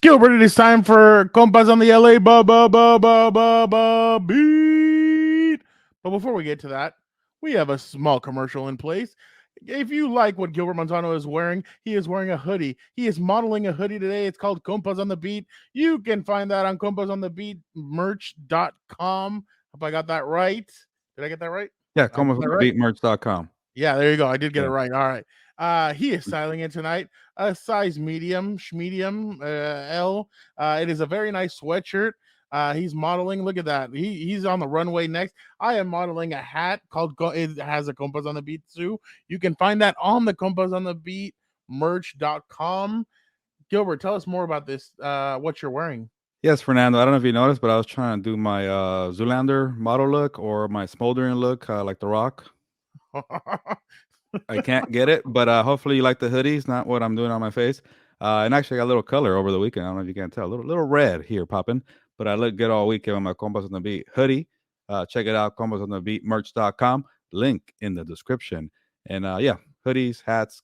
Gilbert, it is time for Compas on the LA beat. But before we get to that, we have a small commercial in place. If you like what Gilbert Montano is wearing, he is wearing a hoodie. He is modeling a hoodie today. It's called Compas on the Beat. You can find that on CompasOnTheBeatMerch.com. Hope I got that right. Did I get that right? Yeah, CompasOnTheBeatMerch.com. Yeah, there you go. I did get it right. All right. He is styling it tonight. A size medium, L. It is a very nice sweatshirt. He's modeling. Look at that. He's on the runway next. I am modeling a hat called. It has a Compas on the Beat too. You can find that on the Compas on the Beat merch.com. Gilbert, tell us more about this. What you're wearing. Yes, Fernando. I don't know if you noticed, but I was trying to do my Zoolander model look or my smoldering look, like The Rock. I can't get it, but hopefully you like the hoodie. It's not what I'm doing on my face. And actually, I got a little color over the weekend. I don't know if you can tell. A little red here popping, but I look good all weekend with my Compas on the Beat hoodie. Check it out, CompasOnTheBeatMerch.com. Link in the description. And yeah, hoodies, hats,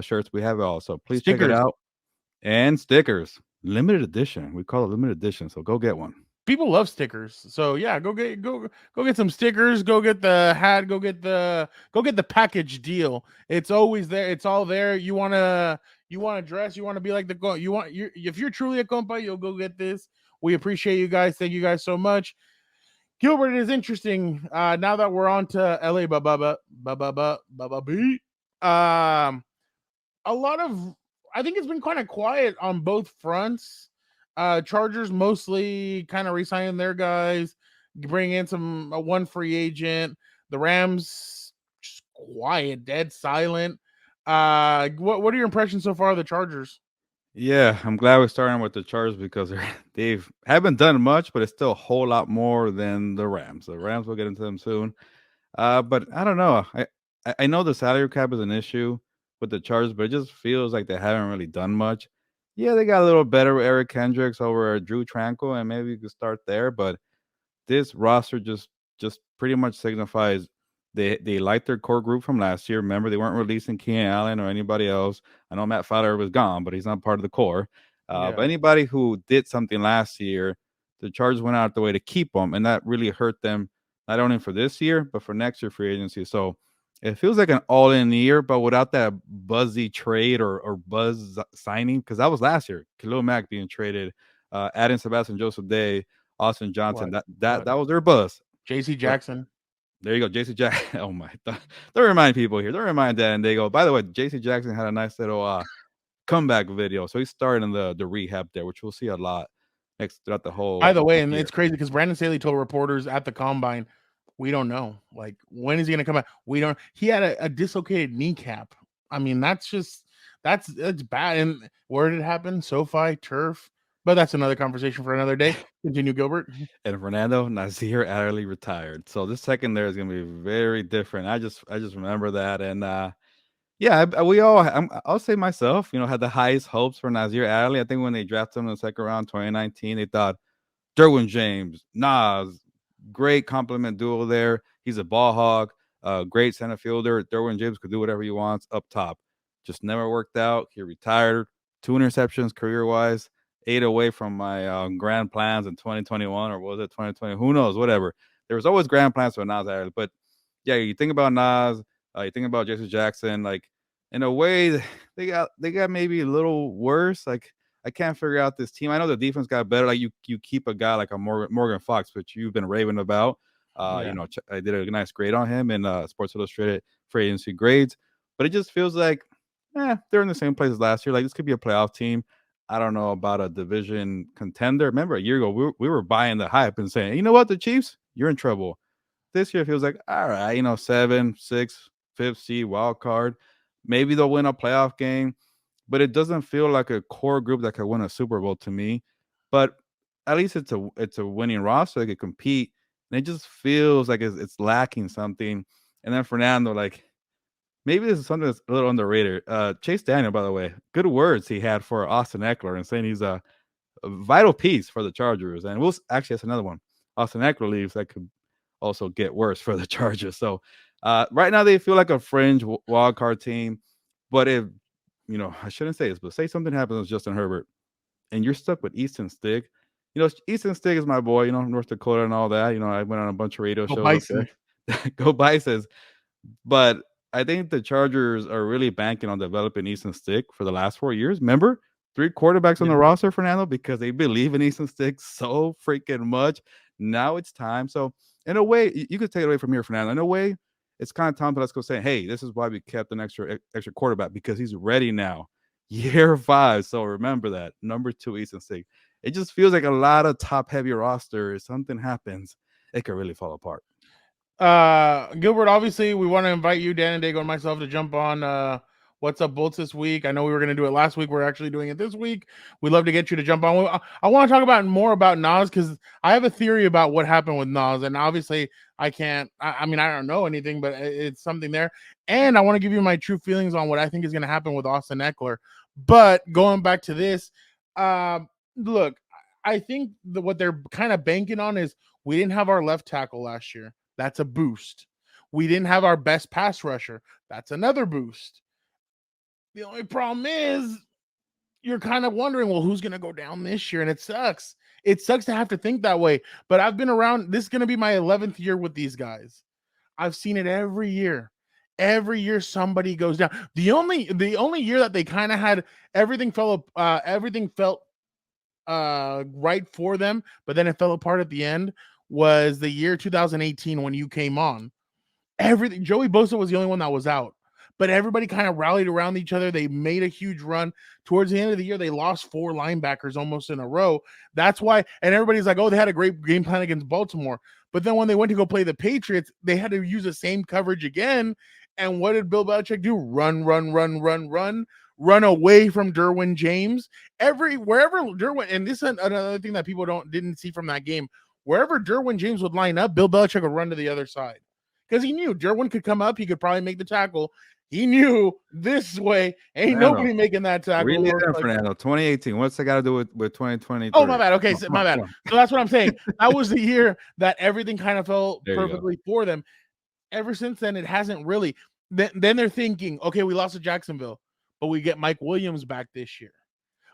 shirts, we have it all. So please check it out. And stickers. Limited edition. We call it limited edition, so go get one. People love stickers, so yeah, go get some stickers. Go get the hat. Go get the package deal. It's always there. It's all there. You wanna dress. You want to be like if you're truly a compa, you'll go get this. We appreciate you guys. Thank you guys so much. Gilbert, it is interesting. Now that we're on to LA, beat. A lot of I think it's been kind of quiet on both fronts. Chargers mostly kind of resigning their guys, bring in one free agent. The Rams just quiet, dead silent. What are your impressions so far of the Chargers? Yeah, I'm glad we're starting with the Chargers because they haven't done much, but it's still a whole lot more than the Rams. The Rams, will get into them soon. But I don't know. I know the salary cap is an issue with the Chargers, but it just feels like they haven't really done much. Yeah, they got a little better with Eric Kendricks over Drew Tranquil, and maybe you could start there. But this roster just pretty much signifies they like their core group from last year. Remember, they weren't releasing Keenan Allen or anybody else. I know Matt Fowler was gone, but he's not part of the core. But anybody who did something last year, the Chargers went out the way to keep them, and that really hurt them not only for this year but for next year free agency. So it feels like an all-in year, but without that buzzy trade or buzz signing, because that was last year. Khalil Mack being traded, adding Sebastian Joseph Day, Austin Johnson. That was their buzz. J.C. Jackson. There you go, J.C. Jackson. Oh my! Don't remind people here. Don't remind that. And they go. By the way, J.C. Jackson had a nice little comeback video, so he's starting the rehab there, which we'll see a lot next throughout the whole. By the way, and it's crazy because Brandon Staley told reporters at the combine, we don't know. Like, when is he going to come out? We don't. He had a dislocated kneecap. I mean, that's bad. And where did it happen? SoFi, turf. But that's another conversation for another day. Continue, Gilbert. And Fernando, Nazir Adderley retired. So this secondary is going to be very different. I just remember that. And yeah, I'll say myself, had the highest hopes for Nazir Adderley. I think when they drafted him in the second round, 2019, they thought Derwin James, Nas, great compliment duo there. He's a ball hog, great center fielder. Derwin James could do whatever he wants up top. Just never worked out. He retired. 2 interceptions career-wise. 8 away from my grand plans in 2021, or was it 2020? Who knows? Whatever. There was always grand plans for Nas Adderley. But yeah, you think about Nas, you think about J.C. Jackson. Like, in a way, they got maybe a little worse. Like, I can't figure out this team. I know the defense got better. Like, you keep a guy like a Morgan Fox, which you've been raving about. I did a nice grade on him in Sports Illustrated free agency grades. But it just feels like, they're in the same place as last year. Like, this could be a playoff team. I don't know about a division contender. Remember, a year ago, we were buying the hype and saying, you know what, the Chiefs, you're in trouble. This year, it feels like, all right, 7, 6, 5th seed, wild card. Maybe they'll win a playoff game, but it doesn't feel like a core group that could win a Super Bowl to me. But at least it's a winning roster that could compete, and it just feels like it's lacking something. And then Fernando, like, maybe this is something that's a little underrated. Chase Daniel, by the way, good words he had for Austin Eckler and saying he's a vital piece for the Chargers. And that's another one. Austin Eckler leaves, that could also get worse for the Chargers. So right now they feel like a fringe wildcard team. But if, I shouldn't say this, but say something happens with Justin Herbert and you're stuck with Easton Stick. Easton Stick is my boy. North Dakota and all that. I went on a bunch of radio Go shows up Bison. there. Go Bisons. But I think the Chargers are really banking on developing Easton Stick for the last 4 years. Remember, 3 quarterbacks on the roster, Fernando, because they believe in Easton Stick so freaking much. Now it's time. So in a way, you could take it away from here, Fernando. In a way, it's kind of time to let's go say, hey, this is why we kept an extra quarterback, because he's ready now. Year 5. So remember that. Number 2, Easton Stick. It just feels like a lot of top heavy roster. If something happens, it could really fall apart. Gilbert, obviously we want to invite you, Dan and Dago, and myself to jump on What's Up Bolts this week. I know we were going to do it last week. We're actually doing it this week. We'd love to get you to jump on. I want to talk about more about Nas, because I have a theory about what happened with Nas, and obviously I can't. I mean, I don't know anything, but it's something there. And I want to give you my true feelings on what I think is going to happen with Austin Eckler. But going back to this, look, I think what they're kind of banking on is we didn't have our left tackle last year. That's a boost. We didn't have our best pass rusher. That's another boost. The only problem is you're kind of wondering, well, who's going to go down this year? And it sucks. It sucks to have to think that way. But I've been around. This is going to be my 11th year with these guys. I've seen it every year. Every year somebody goes down. The only year that they kind of had everything felt right for them, but then it fell apart at the end, was the year 2018 when you came on. Joey Bosa was the only one that was out, but everybody kind of rallied around each other. They made a huge run. Towards the end of the year, they lost 4 linebackers almost in a row. That's why, and everybody's like, oh, they had a great game plan against Baltimore. But then when they went to go play the Patriots, they had to use the same coverage again. And what did Bill Belichick do? Run away from Derwin James. Wherever Derwin, and this is another thing that people didn't see from that game. Wherever Derwin James would line up, Bill Belichick would run to the other side, because he knew Derwin could come up. He could probably make the tackle. He knew this way ain't nobody making that tackle. Really, Fernando, 2018. What's that got to do with 2023? Oh, my bad. Okay, my bad. So that's what I'm saying. That was the year that everything kind of fell perfectly for them. Ever since then, it hasn't really. Then they're thinking, okay, we lost to Jacksonville, but we get Mike Williams back this year.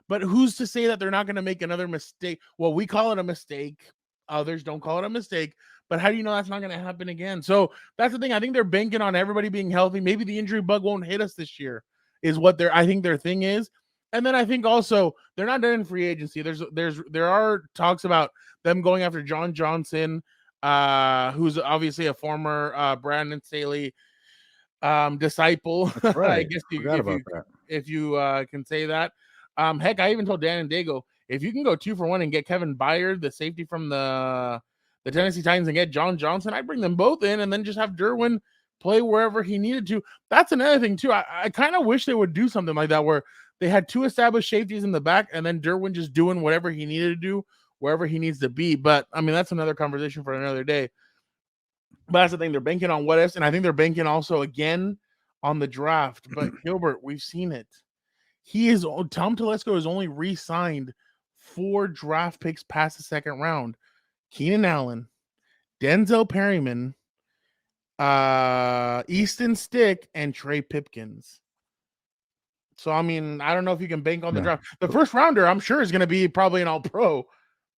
But who's to say that they're not going to make another mistake? Well, we call it a mistake. Others don't call it a mistake. But how do you know that's not going to happen again? So that's the thing. I think they're banking on everybody being healthy. Maybe the injury bug won't hit us this year, is what I think their thing is. And then I think also they're not done in free agency. There are talks about them going after John Johnson, who's obviously a former Brandon Staley disciple. That's right. I guess if you can say that. Heck, I even told Dan and Dago, if you can go 2 for 1 and get Kevin Byard, the safety from the Tennessee Titans, and get John Johnson, I'd bring them both in and then just have Derwin play wherever he needed to. That's another thing too. I kind of wish they would do something like that, where they had 2 established safeties in the back and then Derwin just doing whatever he needed to do, wherever he needs to be. But I mean, that's another conversation for another day. But that's the thing. They're banking on what ifs, and I think they're banking also again on the draft. But Gilbert, we've seen it. Tom Telesco has only re-signed 4 draft picks past the second round. Keenan Allen, Denzel Perryman, Easton Stick, and Trey Pipkins. So, I mean, I don't know if you can bank on the draft. The first rounder, I'm sure, is going to be probably an all-pro.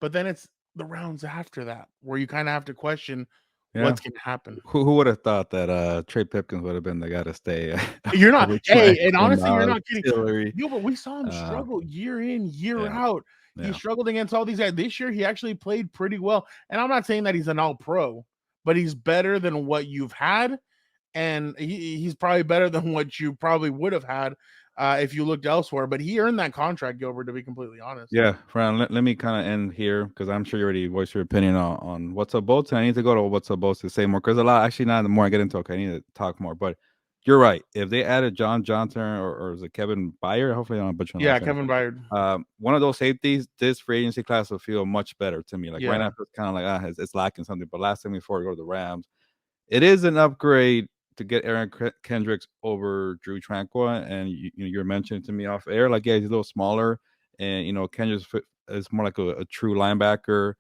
But then it's the rounds after that where you kind of have to question what's going to happen. Who would have thought that Trey Pipkins would have been the guy to stay? You're not. Hey, and honestly, you're not kidding. But we saw him struggle year in, year out. He struggled against all these guys. This year, he actually played pretty well. And I'm not saying that he's an all-pro, but he's better than what you've had. And he's probably better than what you probably would have had if you looked elsewhere. But he earned that contract, Gilbert, to be completely honest. Yeah, Fran, let me kind of end here, because I'm sure you already voiced your opinion on What's Up Bolts. I need to go to What's Up Bolts to say more, because a lot, actually, not the more I get into it, I need to talk more. But you're right. If they added John Johnson or is it Kevin Byard? Hopefully, I don't butcher. Yeah, Kevin Byard. One of those safeties, this free agency class will feel much better to me. Like right now, it's kind of like it's lacking something. But last time before we go to the Rams, it is an upgrade to get Aaron Kendricks over Drew Tranquil. And you're mentioning to me off air, like, yeah, he's a little smaller, and Kendricks is more like a true linebacker.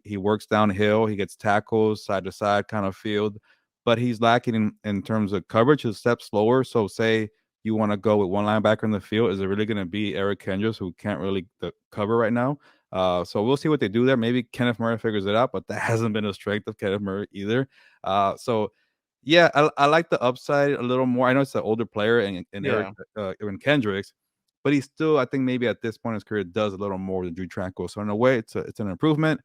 He works downhill, he gets tackles side to side kind of field, but he's lacking in terms of coverage. His steps slower. So say you want to go with one linebacker in the field. Is it really going to be Eric Kendricks, who can't really cover right now? So we'll see what they do there. Maybe Kenneth Murray figures it out, but that hasn't been a strength of Kenneth Murray either. So yeah, I like the upside a little more. I know it's an older player and Eric Yeah. Kendricks, but he's still, I think maybe at this point in his career, does a little more than Drew Tranquil. So in a way, it's an improvement.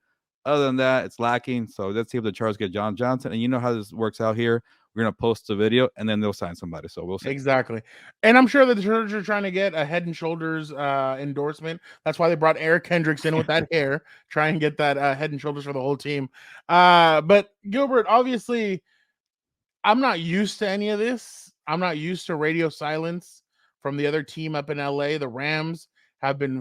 Other than that, it's lacking. So let's see if the Chargers get John Johnson. And you know how this works out here. We're gonna post the video and then they'll sign somebody. So we'll see. Exactly. And I'm sure that the Chargers are trying to get a Head and Shoulders endorsement. That's why they brought Eric Kendricks in with that hair, try and get that Head and Shoulders for the whole team. But Gilbert, obviously, I'm not used to any of this. I'm not used to radio silence from the other team up in LA. The Rams have been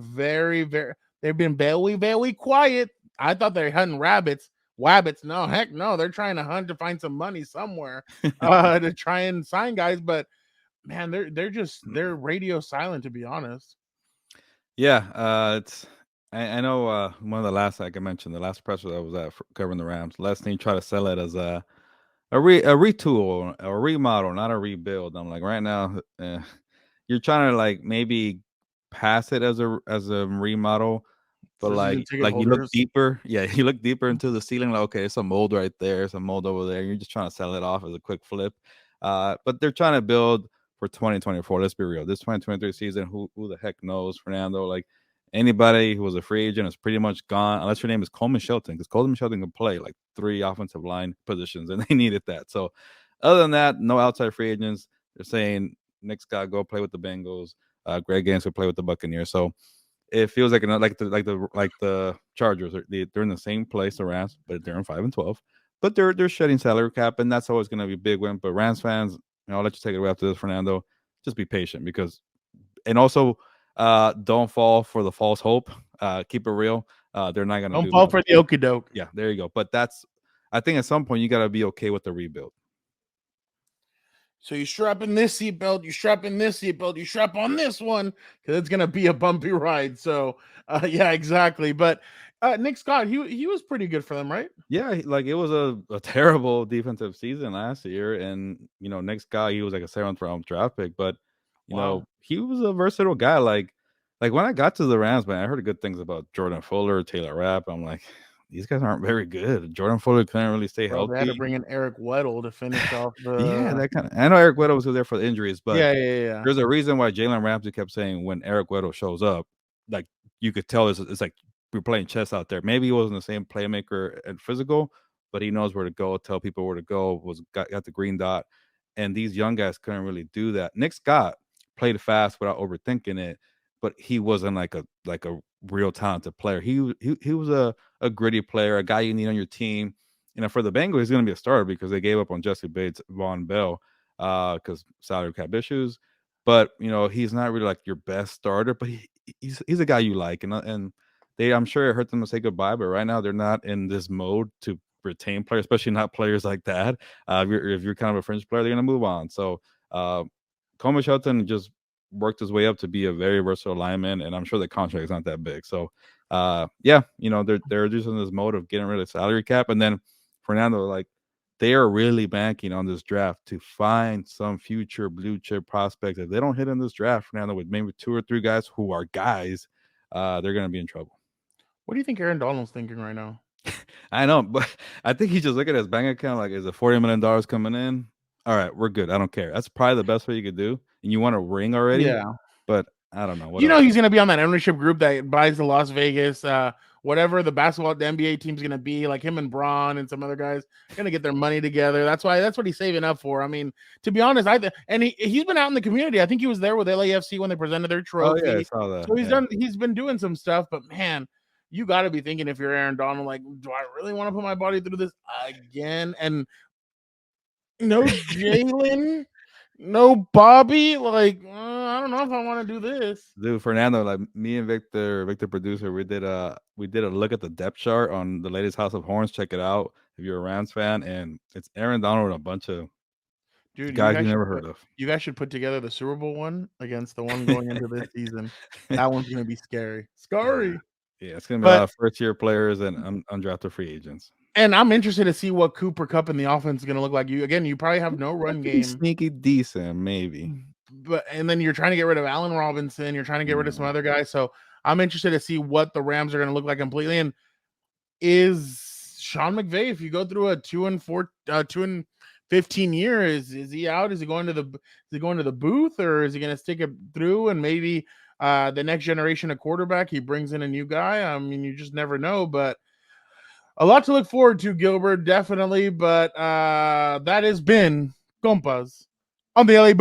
they've been very, very quiet. I thought they're hunting rabbits. Wabbits, no, heck no. They're trying to hunt to find some money somewhere to try and sign guys. But man, they're radio silent, to be honest. Yeah, it's I know one of the last, like I mentioned, the last presser that was at covering the Rams. Last thing try to sell it as a retool, a remodel, not a rebuild. I'm like, right now, you're trying to like maybe pass it as a remodel, but For season ticket like you look holders. deeper, yeah, you look deeper into the ceiling. Like, okay, it's a mold right there, it's a mold over there. You're just trying to sell it off as a quick flip. But they're trying to build for 2024. Let's be real. This 2023 season, who the heck knows, Fernando? Like anybody who was a free agent is pretty much gone, unless your name is Coleman Shelton, because Coleman Shelton can play like 3 offensive line positions, and they needed that. So, other than that, no outside free agents. They're saying Nick Scott go play with the Bengals. Greg Gaines will play with the Buccaneers. So it feels like the Chargers. They're in the same place, the Rams, but they're in 5-12. But they're shedding salary cap, and that's always going to be a big win. But Rams fans, I'll let you take it away after this, Fernando. Just be patient and also don't fall for the false hope. Keep it real. They're not going to Don't do fall that. for the okie doke. Yeah, there you go. But I think at some point you got to be okay with the rebuild. So you strap in this seatbelt, you strap in this seatbelt, you strap on this one because it's gonna be a bumpy ride. So yeah, exactly. But Nick Scott, he was pretty good for them, right? Yeah, like it was a terrible defensive season last year, and next guy he was like a 7th round draft pick, but Wow. he was a versatile guy. Like when I got to the Rams, man, I heard good things about Jordan Fuller, Taylor Rapp. I'm like, these guys aren't very good. Jordan Fuller couldn't really stay Bro, they had to healthy. bring in Eric Weddle to finish off Yeah, the. that kind of. I know Eric Weddle was there for the injuries, but Yeah. there's a reason why Jalen Ramsey kept saying when Eric Weddle shows up, like you could tell it's like we're playing chess out there. Maybe he wasn't the same playmaker and physical, but he knows where to go, tell people where to go. Got the green dot, and these young guys couldn't really do that. Nick Scott played fast without overthinking it, but he wasn't like a real talented player. He was a gritty player, a guy you need on your team. For the Bengals, he's going to be a starter because they gave up on Jesse Bates, Von Bell, because salary cap issues. But he's not really like your best starter, but he's a guy you like, and I'm sure it hurt them to say goodbye. But right now they're not in this mode to retain players, especially not players like that. If you're kind of a fringe player, they're gonna move on. So Coleman Shelton just worked his way up to be a very versatile lineman, and I'm sure the contract is not that big. So yeah, they're just in this mode of getting rid of salary cap, and then Fernando, like, they are really banking on this draft to find some future blue chip prospects. If they don't hit in this draft, Fernando, with maybe 2 or 3 guys who are guys, they're going to be in trouble. What do you think Aaron Donald's thinking right now? I know, but I think he's just looking at his bank account like, is it $40 million coming in? All right, we're good. I don't care. That's probably the best way you could do. And you want a ring already? Yeah. But I don't know. What You know else? he's gonna be on that ownership group that buys the Las Vegas, whatever the NBA team's gonna be. Like him and Braun and some other guys gonna get their money together. That's what he's saving up for. I mean, to be honest, he's been out in the community. I think he was there with LAFC when they presented their Oh, yeah, I trophy. saw that. So Yeah. he's been doing some stuff. But man, you got to be thinking if you're Aaron Donald, like, do I really want to put my body through this again? And no Jalen. No, Bobby. Like, I don't know if I want to do this. Dude, Fernando, like me and Victor producer, we did a look at the depth chart on the latest House of Horns. Check it out if you're a Rams fan, and it's Aaron Donald and a bunch of Dude, guys you never heard of. you guys should put together the Super Bowl one against the one going into this season. That one's gonna be scary. Scary. Yeah, it's gonna be a lot But of first year players and undrafted free agents. and I'm interested to see what Cooper Kupp in the offense is gonna look like. You probably have no run Pretty game. sneaky decent, maybe. and then you're trying to get rid of Allen Robinson. You're trying to get rid of some other guys. So I'm interested to see what the Rams are going to look like completely. And is Sean McVay, if you go through a 2-15 year, is he out? Is he going to the booth, or is he going to stick it through? And maybe the next generation of quarterback, he brings in a new guy. I mean, you just never know, but a lot to look forward to, Gilbert, definitely. But that has been Compas on the LA